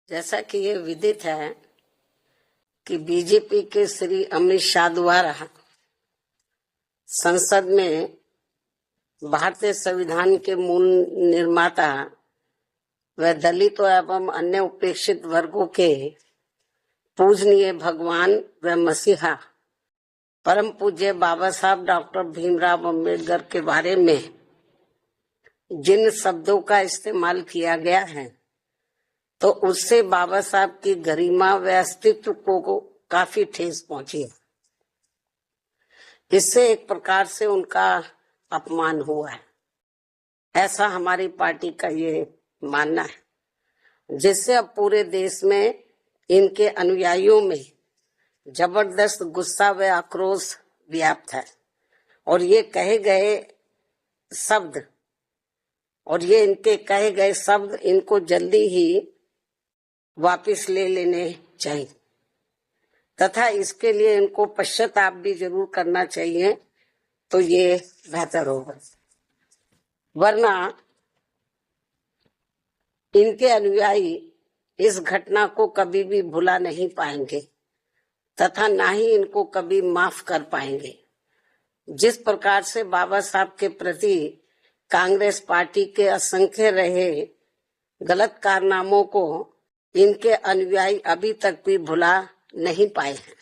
जैसा कि ये विदित है कि बीजेपी के श्री अमित शाह द्वारा संसद में भारतीय संविधान के मूल निर्माता व दलितों एवं अन्य उपेक्षित वर्गों के पूजनीय भगवान व मसीहा परम पूज्य बाबा साहब डॉक्टर भीमराव अम्बेडकर के बारे में जिन शब्दों का इस्तेमाल किया गया है तो उससे बाबा साहब की गरिमा व अस्तित्व को काफी ठेस पहुंची है। इससे एक प्रकार से उनका अपमान हुआ है, ऐसा हमारी पार्टी का ये मानना है, जिससे अब पूरे देश में इनके अनुयायियों में जबरदस्त गुस्सा व आक्रोश व्याप्त है और ये इनके कहे गए शब्द इनको जल्दी ही वापस ले लेने चाहिए तथा इसके लिए इनको पश्चाताप भी जरूर करना चाहिए, तो ये बेहतर होगा। वरना इनके अनुयायी इस घटना को कभी भी भुला नहीं पाएंगे तथा ना ही इनको कभी माफ कर पाएंगे। जिस प्रकार से बाबा साहब के प्रति कांग्रेस पार्टी के असंख्य रहे गलत कारनामों को इनके अनुयायी अभी तक भी भुला नहीं पाए हैं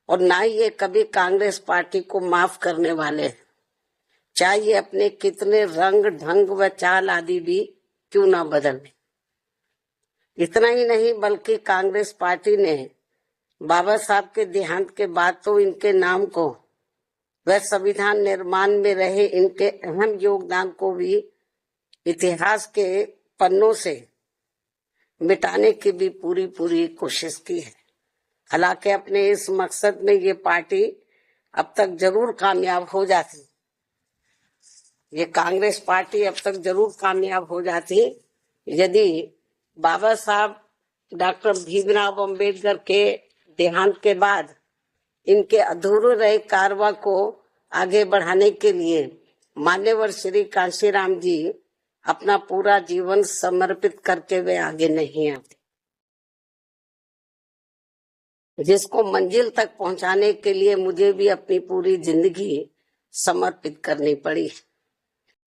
और ना ही ये कभी कांग्रेस पार्टी को माफ करने वाले हैं, चाहे ये अपने कितने रंग ढंग व चाल आदि भी क्यों ना बदले। इतना ही नहीं बल्कि कांग्रेस पार्टी ने बाबा साहब के देहांत के बाद तो इनके नाम को व संविधान निर्माण में रहे इनके अहम योगदान को भी इतिहास के पन्नों से मिटाने की भी पूरी कोशिश की है। हालांकि अपने इस मकसद में ये पार्टी अब तक जरूर कामयाब हो जाती, ये कांग्रेस पार्टी अब तक जरूर कामयाब हो जाती यदि बाबा साहब डॉक्टर भीमराव अम्बेडकर के देहांत के बाद इनके अधूरे रहे कारवा को आगे बढ़ाने के लिए मान्यवर श्री कांशीराम जी अपना पूरा जीवन समर्पित करके वे आगे नहीं आते, जिसको मंजिल तक पहुंचाने के लिए मुझे भी अपनी पूरी जिंदगी समर्पित करनी पड़ी।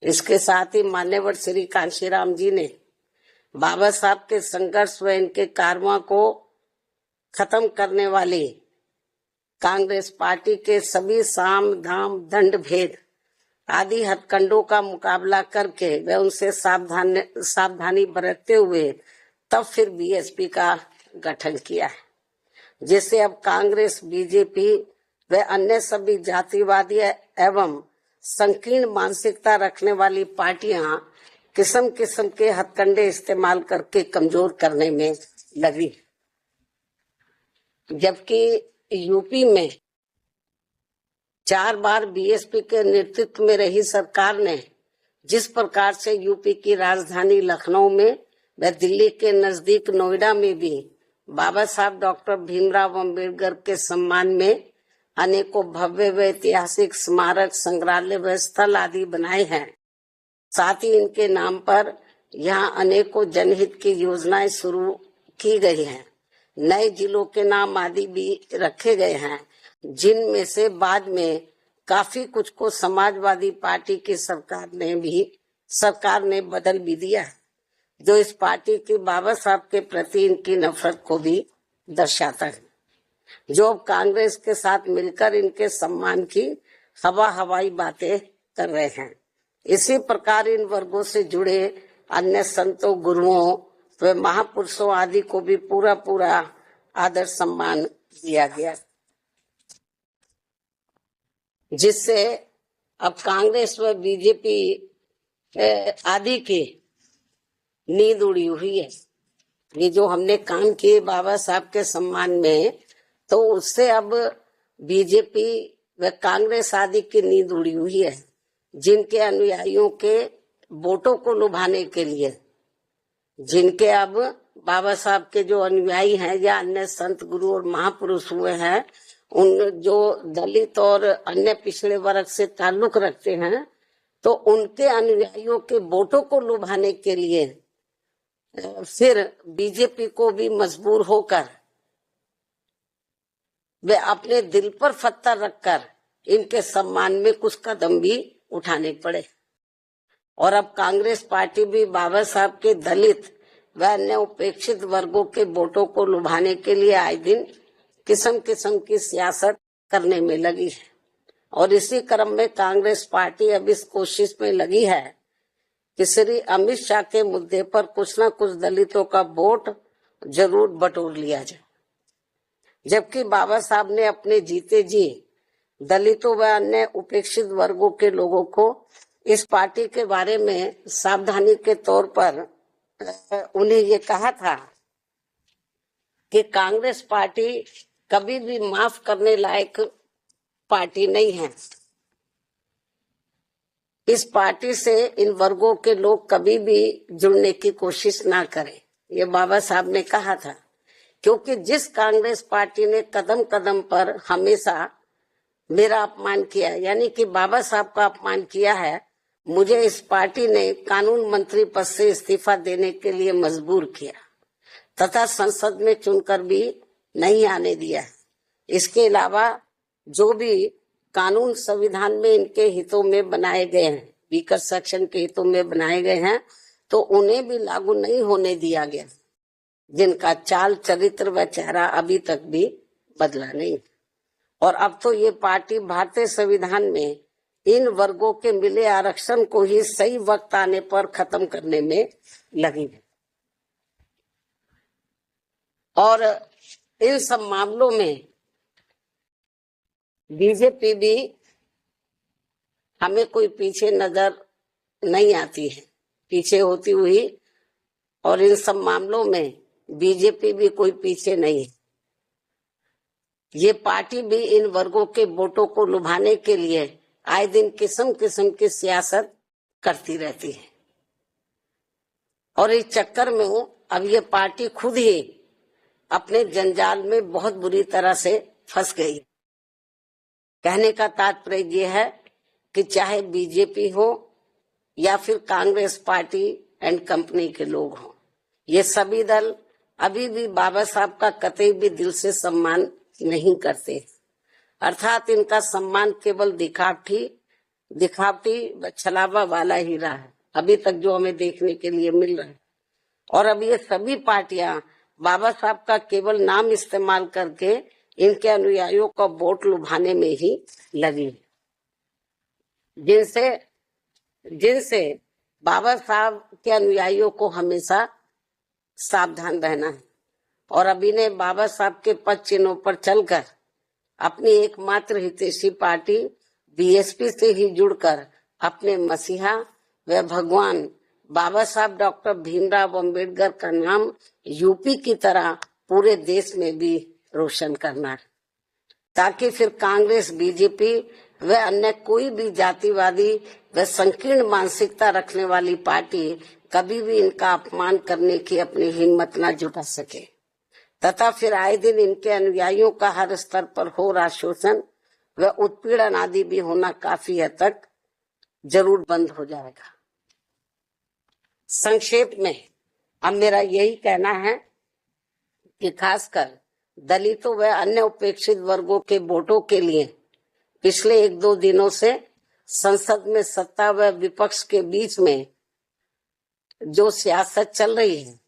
इसके साथ ही मान्यवर श्री कांशीराम जी ने बाबा साहब के संघर्ष व इनके कारवा को खत्म करने वाली कांग्रेस पार्टी के सभी साम दाम दंड भेद आदि हथकंडों का मुकाबला करके वे उनसे सावधानी बरतते हुए तब फिर बीएसपी का गठन किया है, जिससे अब कांग्रेस, बीजेपी व अन्य सभी जातिवादी एवं संकीर्ण मानसिकता रखने वाली पार्टियां किस्म किस्म के हथकंडे इस्तेमाल करके कमजोर करने में लगी। जबकि यूपी में 4 बार बीएसपी के नेतृत्व में रही सरकार ने जिस प्रकार से यूपी की राजधानी लखनऊ में व दिल्ली के नजदीक नोएडा में भी बाबा साहब डॉक्टर भीमराव अम्बेडकर के सम्मान में अनेकों भव्य व ऐतिहासिक स्मारक, संग्रहालय व स्थल आदि बनाए हैं, साथ ही इनके नाम पर यहाँ अनेकों जनहित की योजनाएं शुरू की गई हैं। नए जिलों के नाम आदि भी रखे गए हैं, जिनमें से बाद में काफी कुछ को समाजवादी पार्टी की सरकार ने बदल भी दिया है, जो इस पार्टी की बाबा साहब के प्रति इनकी नफरत को भी दर्शाता है, जो अब कांग्रेस के साथ मिलकर इनके सम्मान की हवाई बातें कर रहे हैं। इसी प्रकार इन वर्गों से जुड़े अन्य संतों, गुरुओं व महापुरुषों आदि को भी पूरा आदर सम्मान दिया गया, जिससे अब कांग्रेस व बीजेपी आदि की नींद उड़ी हुई है। ये जो हमने काम किए बाबा साहब के सम्मान में, तो उससे अब बीजेपी व कांग्रेस आदि की नींद उड़ी हुई है, जिनके अनुयायियों के वोटों को लुभाने के लिए, जिनके अब बाबा साहब के जो अनुयायी हैं या अन्य संत, गुरु और महापुरुष हुए हैं, उन जो दलित और अन्य पिछड़े वर्ग से ताल्लुक रखते हैं, तो उनके अनुयायियों के वोटों को लुभाने के लिए फिर बीजेपी को भी मजबूर होकर वे अपने दिल पर पत्थर रखकर इनके सम्मान में कुछ कदम भी उठाने पड़े। और अब कांग्रेस पार्टी भी बाबा साहब के दलित व अन्य उपेक्षित वर्गों के वोटों को लुभाने के लिए आए दिन किस्म किस्म की सियासत करने में लगी है। और इसी क्रम में कांग्रेस पार्टी अब इस कोशिश में लगी है कि श्री अमित शाह के मुद्दे पर कुछ न कुछ दलितों का वोट जरूर बटोर लिया जाए, जबकि बाबा साहब ने अपने जीते जी दलितों व अन्य उपेक्षित वर्गों के लोगों को इस पार्टी के बारे में सावधानी के तौर पर उन्हें ये कहा था कि कांग्रेस पार्टी कभी भी माफ करने लायक पार्टी नहीं है। इस पार्टी से इन वर्गों के लोग कभी भी जुड़ने की कोशिश ना करें, ये बाबा साहब ने कहा था। क्योंकि जिस कांग्रेस पार्टी ने कदम कदम पर हमेशा मेरा अपमान किया, यानी कि बाबा साहब का अपमान किया है, मुझे इस पार्टी ने कानून मंत्री पद से इस्तीफा देने के लिए मजबूर किया तथा संसद में चुनकर भी नहीं आने दिया। इसके अलावा जो भी कानून संविधान में इनके हितों में बनाए गए हैं, वीकर सेक्शन के हितों में बनाए गए हैं, तो उन्हें भी लागू नहीं होने दिया गया, जिनका चाल चरित्र व चेहरा अभी तक भी बदला नहीं। और अब तो ये पार्टी भारतीय संविधान में इन वर्गों के मिले आरक्षण को ही सही वक्त आने पर खत्म करने में लगी है। और इन सब मामलों में बीजेपी भी हमें कोई पीछे नजर नहीं आती है, पीछे होती हुई। और इन सब मामलों में बीजेपी भी कोई पीछे नहीं है। ये पार्टी भी इन वर्गों के वोटों को लुभाने के लिए आए दिन किस्म किस्म की सियासत करती रहती है। और इस चक्कर में अब ये पार्टी खुद ही अपने जंजाल में बहुत बुरी तरह से फंस गई। कहने का तात्पर्य ये है कि चाहे बीजेपी हो या फिर कांग्रेस पार्टी एंड कंपनी के लोग हों, ये सभी दल अभी भी बाबा साहब का कतई भी दिल से सम्मान नहीं करते। अर्थात इनका सम्मान केवल दिखावटी व छलावा वाला ही रहा है, अभी तक जो हमें देखने के लिए मिल रहा है। और अब ये सभी पार्टियां बाबा साहब का केवल नाम इस्तेमाल करके इनके अनुयायियों का वोट लुभाने में ही लगी है, जिनसे बाबा साहब के अनुयायियों को हमेशा सावधान रहना है। और अब इन्हें बाबा साहब के पद चिन्हों पर चलकर अपनी एकमात्र हितैषी पार्टी बीएसपी से ही जुड़कर अपने मसीहा व भगवान बाबा साहब डॉक्टर भीमराव अंबेडकर का नाम यूपी की तरह पूरे देश में भी रोशन करना है, ताकि फिर कांग्रेस, बीजेपी व अन्य कोई भी जातिवादी व संकीर्ण मानसिकता रखने वाली पार्टी कभी भी इनका अपमान करने की अपनी हिम्मत न जुटा सके, तथा फिर आए दिन इनके अनुयायियों का हर स्तर पर हो रहा शोषण व उत्पीड़न आदि भी होना काफी हद तक जरूर बंद हो जाएगा। संक्षेप में अब मेरा यही कहना है कि खासकर दलितों व अन्य उपेक्षित वर्गों के वोटों के लिए पिछले 1-2 दिनों से संसद में सत्ता व विपक्ष के बीच में जो सियासत चल रही है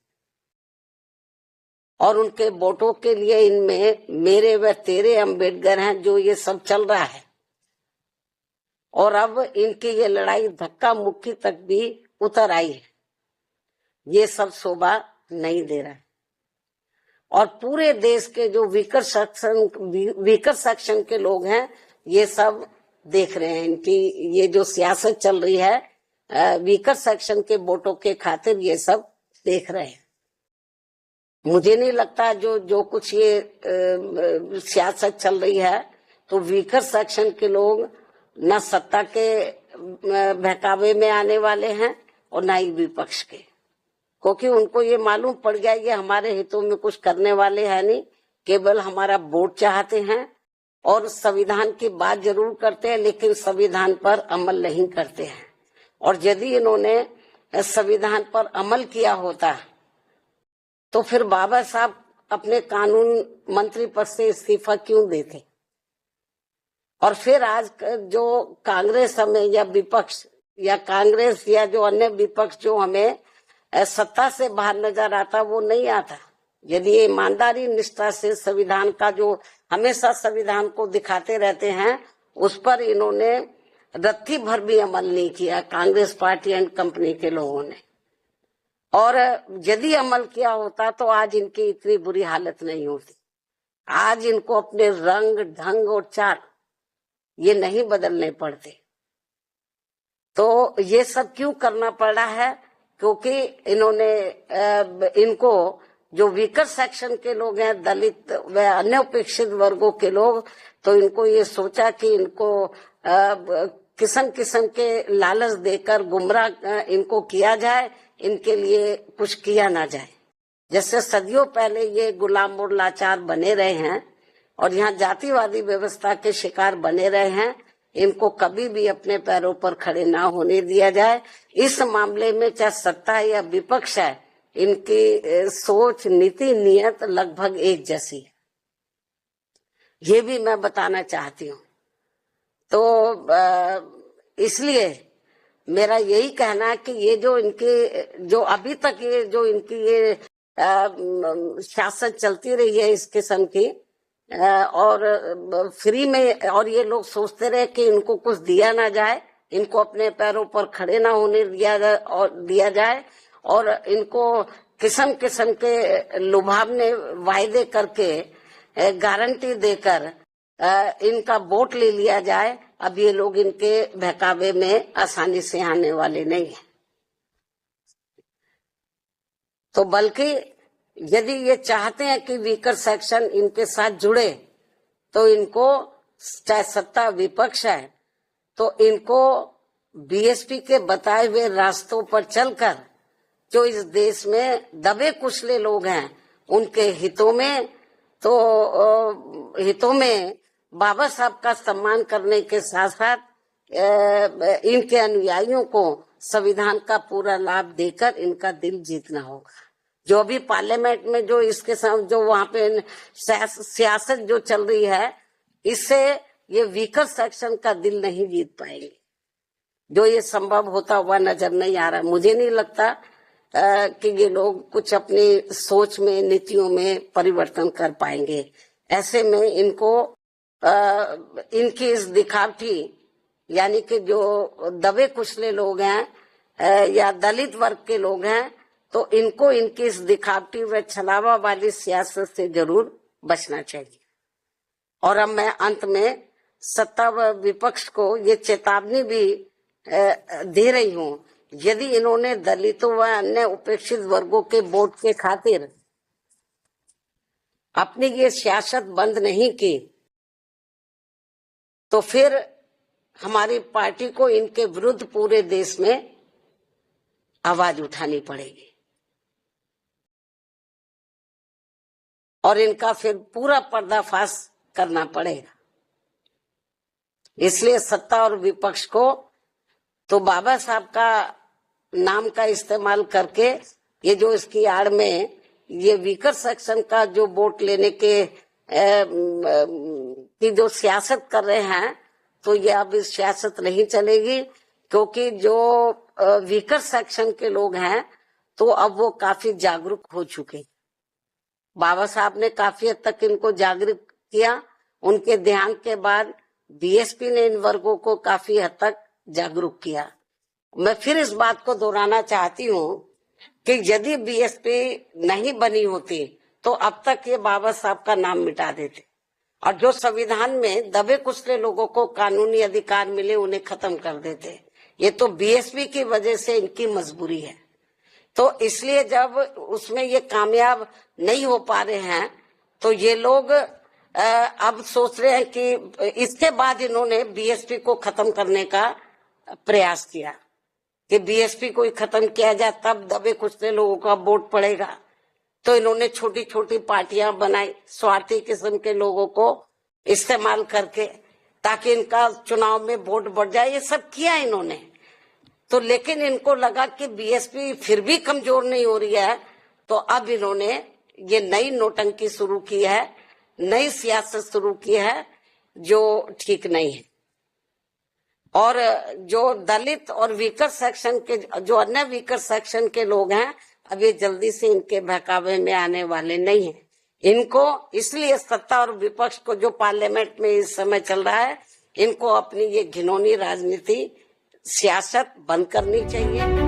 और उनके वोटों के लिए इनमें मेरे व तेरे अम्बेडकर हैं, जो ये सब चल रहा है। और अब इनकी ये लड़ाई धक्का मुक्की तक भी उतर आई है, ये सब शोभा नहीं दे रहा है। और पूरे देश के जो वीकर सेक्शन के लोग हैं, ये सब देख रहे हैं इनकी ये जो सियासत चल रही है वीकर सेक्शन के वोटों के खातिर, ये सब देख रहे हैं। मुझे नहीं लगता जो कुछ ये सियासत चल रही है तो वीकर सेक्शन के लोग न सत्ता के बहकावे में आने वाले हैं और न ही विपक्ष के, क्योंकि उनको ये मालूम पड़ गया ये हमारे हितों में कुछ करने वाले हैं नहीं, केवल हमारा वोट चाहते हैं और संविधान की बात जरूर करते हैं लेकिन संविधान पर अमल नहीं करते हैं। और यदि इन्होंने संविधान पर अमल किया होता तो फिर बाबा साहब अपने कानून मंत्री पद से इस्तीफा क्यों देते? और फिर आज जो कांग्रेस हमें या विपक्ष या कांग्रेस या जो अन्य विपक्ष जो हमें सत्ता से बाहर नजर आता, वो नहीं आता। यदि ये ईमानदारी निष्ठा से संविधान का जो हमेशा संविधान को दिखाते रहते हैं, उस पर इन्होंने रत्ती भर भी अमल नहीं किया, कांग्रेस पार्टी एंड कंपनी के लोगों ने। और यदि अमल किया होता तो आज इनकी इतनी बुरी हालत नहीं होती। आज इनको अपने रंग ढंग और चाल ये नहीं बदलने पड़ते। तो ये सब क्यों करना पड़ा है? क्योंकि इन्होंने इनको जो वीकर सेक्शन के लोग हैं, दलित व अन्य उपेक्षित वर्गों के लोग, तो इनको ये सोचा कि इनको किस्म किस्म के लालच देकर गुमराह इनको किया जाए, इनके लिए कुछ किया ना जाए। जैसे सदियों पहले ये गुलाम और लाचार बने रहे हैं और यहाँ जातिवादी व्यवस्था के शिकार बने रहे हैं, इनको कभी भी अपने पैरों पर खड़े ना होने दिया जाए। इस मामले में चाहे सत्ता या विपक्ष है, इनकी सोच, नीति, नियत लगभग एक जैसी है, ये भी मैं बताना चाहती हूँ। तो इसलिए मेरा यही कहना है कि ये जो इनकी जो अभी तक ये जो इनकी ये शासन चलती रही है इस किस्म की, और फ्री में, और ये लोग सोचते रहे कि इनको कुछ दिया ना जाए, इनको अपने पैरों पर खड़े ना होने दिया जाए और इनको किस्म किस्म के लुभावने वायदे करके, गारंटी देकर इनका वोट ले लिया जाए। अब ये लोग इनके बहकावे में आसानी से आने वाले नहीं है। तो बल्कि यदि ये चाहते हैं कि वीकर सेक्शन इनके साथ जुड़े, तो इनको, चाहे सत्ता विपक्ष है, तो इनको बीएसपी के बताए हुए रास्तों पर चलकर जो इस देश में दबे कुचले लोग हैं, उनके हितों में बाबा साहब का सम्मान करने के साथ साथ इनके अनुयायियों को संविधान का पूरा लाभ देकर इनका दिल जीतना होगा। जो भी पार्लियामेंट में जो इसके साथ जो वहां पे सियासत जो चल रही है, इससे ये वीकर सेक्शन का दिल नहीं जीत पाएंगे। जो ये संभव होता हुआ नजर नहीं आ रहा। मुझे नहीं लगता कि ये लोग कुछ अपनी सोच में, नीतियों में परिवर्तन कर पाएंगे। ऐसे में इनको इनकी इस दिखावटी, यानी कि जो दबे कुचले लोग हैं या दलित वर्ग के लोग हैं, तो इनको इनकी इस दिखावटी व छलावा वाली सियासत से जरूर बचना चाहिए। और अब मैं अंत में सत्ता व विपक्ष को ये चेतावनी भी दे रही हूँ, यदि इन्होंने दलितों व अन्य उपेक्षित वर्गों के वोट के खातिर अपनी ये सियासत बंद नहीं की, तो फिर हमारी पार्टी को इनके विरुद्ध पूरे देश में आवाज उठानी पड़ेगी और इनका फिर पूरा पर्दाफाश करना पड़ेगा। इसलिए सत्ता और विपक्ष को तो बाबा साहब का नाम का इस्तेमाल करके ये जो इसकी आड़ में ये वीकर सेक्शन का जो वोट लेने के की जो सियासत कर रहे हैं, तो ये अब इस सियासत नहीं चलेगी। क्योंकि जो वीकर सेक्शन के लोग हैं, तो अब वो काफी जागरूक हो चुके। बाबा साहब ने काफी हद तक इनको जागरूक किया। उनके ध्यान के बाद बीएसपी ने इन वर्गों को काफी हद तक जागरूक किया। मैं फिर इस बात को दोहराना चाहती हूँ कि यदि बीएसपी नहीं बनी होती, तो अब तक ये बाबा साहब का नाम मिटा देते और जो संविधान में दबे कुचले लोगों को कानूनी अधिकार मिले, उन्हें खत्म कर देते। ये तो बीएसपी की वजह से इनकी मजबूरी है। तो इसलिए जब उसमें ये कामयाब नहीं हो पा रहे हैं, तो ये लोग अब सोच रहे हैं कि इसके बाद इन्होंने बीएसपी को खत्म करने का प्रयास किया कि बीएसपी को ही खत्म किया जाए, तब दबे कुचले लोगों का वोट पड़ेगा। तो इन्होंने छोटी छोटी पार्टियां बनाई, स्वार्थी किस्म के लोगों को इस्तेमाल करके, ताकि इनका चुनाव में वोट बढ़ जाए। ये सब किया इन्होंने। तो लेकिन इनको लगा कि बीएसपी फिर भी कमजोर नहीं हो रही है, तो अब इन्होंने ये नई नोटंकी शुरू की है, नई सियासत शुरू की है जो ठीक नहीं है। और जो दलित और वीकर सेक्शन के, जो अन्य वीकर सेक्शन के लोग हैं, अब ये जल्दी से इनके बहकावे में आने वाले नहीं हैं। इनको इसलिए सत्ता और विपक्ष को, जो पार्लियामेंट में इस समय चल रहा है, इनको अपनी ये घिनौनी राजनीति, सियासत बंद करनी चाहिए।